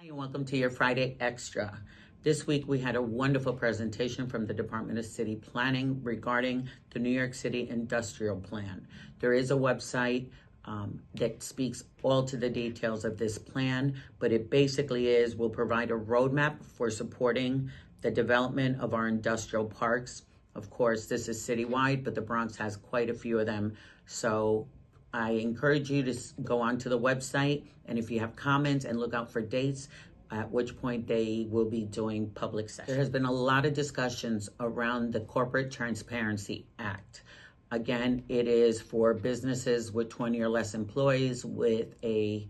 And welcome to your Friday Extra. This week we had a wonderful presentation from the Department of City Planning regarding the New York City Industrial Plan. There is a website that speaks all to the details of this plan, but it basically will provide a roadmap for supporting the development of our industrial parks. Of course, this is citywide, but the Bronx has quite a few of them. So I encourage you to go onto the website, and if you have comments, and look out for dates, at which point they will be doing public sessions. There has been a lot of discussions around the Corporate Transparency Act. Again, it is for businesses with 20 or less employees with a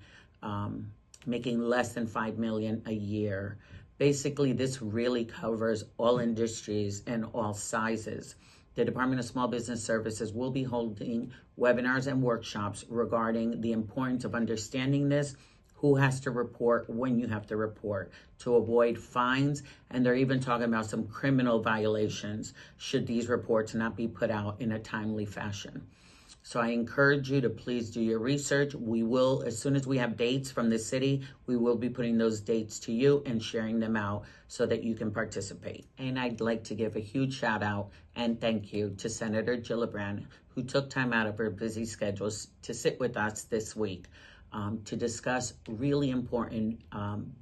making less than $5 million a year. Basically, this really covers all industries and all sizes. The Department of Small Business Services will be holding webinars and workshops regarding the importance of understanding this, who has to report, when you have to report, to avoid fines, and they're even talking about some criminal violations should these reports not be put out in a timely fashion. So I encourage you to please do your research. We will, as soon as we have dates from the city, we will be putting those dates to you and sharing them out so that you can participate. And I'd like to give a huge shout out and thank you to Senator Gillibrand, who took time out of her busy schedules to sit with us this week to discuss really important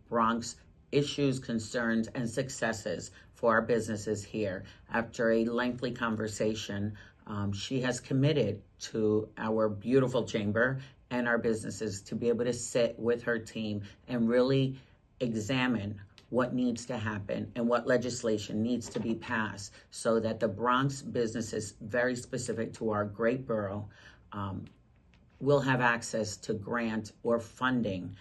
Bronx issues, concerns, and successes for our businesses here. After a lengthy conversation, she has committed to our beautiful chamber and our businesses to be able to sit with her team and really examine what needs to happen and what legislation needs to be passed so that the Bronx businesses, very specific to our great borough, will have access to grant or funding.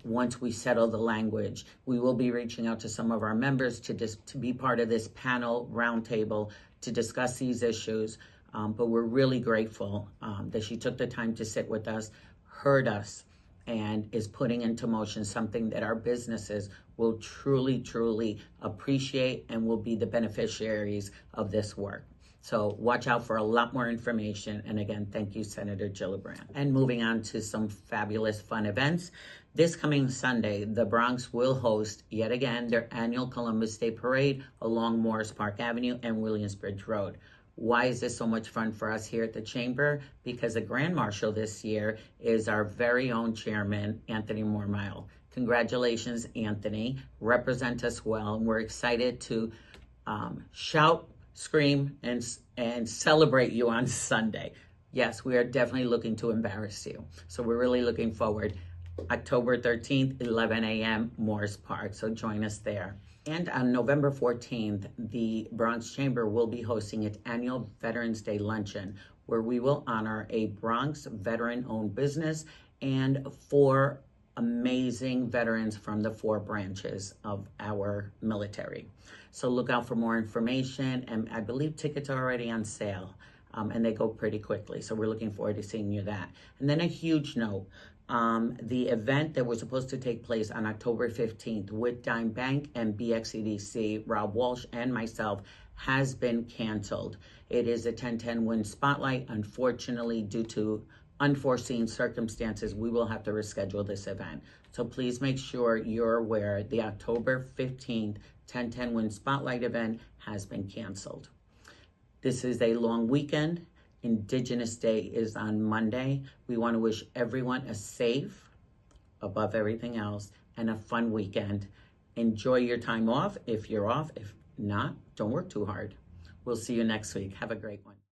Once we settle the language, we will be reaching out to some of our members to be part of this panel roundtable to discuss these issues. But we're really grateful that she took the time to sit with us, heard us, and is putting into motion something that our businesses will truly, truly appreciate and will be the beneficiaries of this work. So watch out for a lot more information. And again, thank you, Senator Gillibrand. And moving on to some fabulous fun events. This coming Sunday, the Bronx will host, yet again, their annual Columbus Day Parade along Morris Park Avenue and Williamsbridge Road. Why is this so much fun for us here at the Chamber? Because the Grand Marshal this year is our very own chairman, Anthony Mormile. Congratulations, Anthony. Represent us well. And we're excited to shout, scream, and celebrate you on Sunday. Yes, we are definitely looking to embarrass you. So we're really looking forward. October 13th, 11 a.m., Morris Park. So join us there. And on November 14th, the Bronx Chamber will be hosting its annual Veterans Day Luncheon, where we will honor a Bronx veteran-owned business and 4 amazing veterans from the 4 branches of our military. So look out for more information, and I believe tickets are already on sale, and they go pretty quickly. So we're looking forward to seeing you that. And then a huge note, the event that was supposed to take place on October 15th with Dime Bank and BXCDC, Rob Walsh and myself, has been canceled. It is a 10-10 Win Spotlight. Unfortunately, due to unforeseen circumstances, we will have to reschedule this event. So please make sure you're aware the October 15th 10-10 Win Spotlight event has been canceled. This is a long weekend. Indigenous Day is on Monday. We want to wish everyone a safe, above everything else, and a fun weekend. Enjoy your time off if you're off. If not, don't work too hard. We'll see you next week. Have a great one.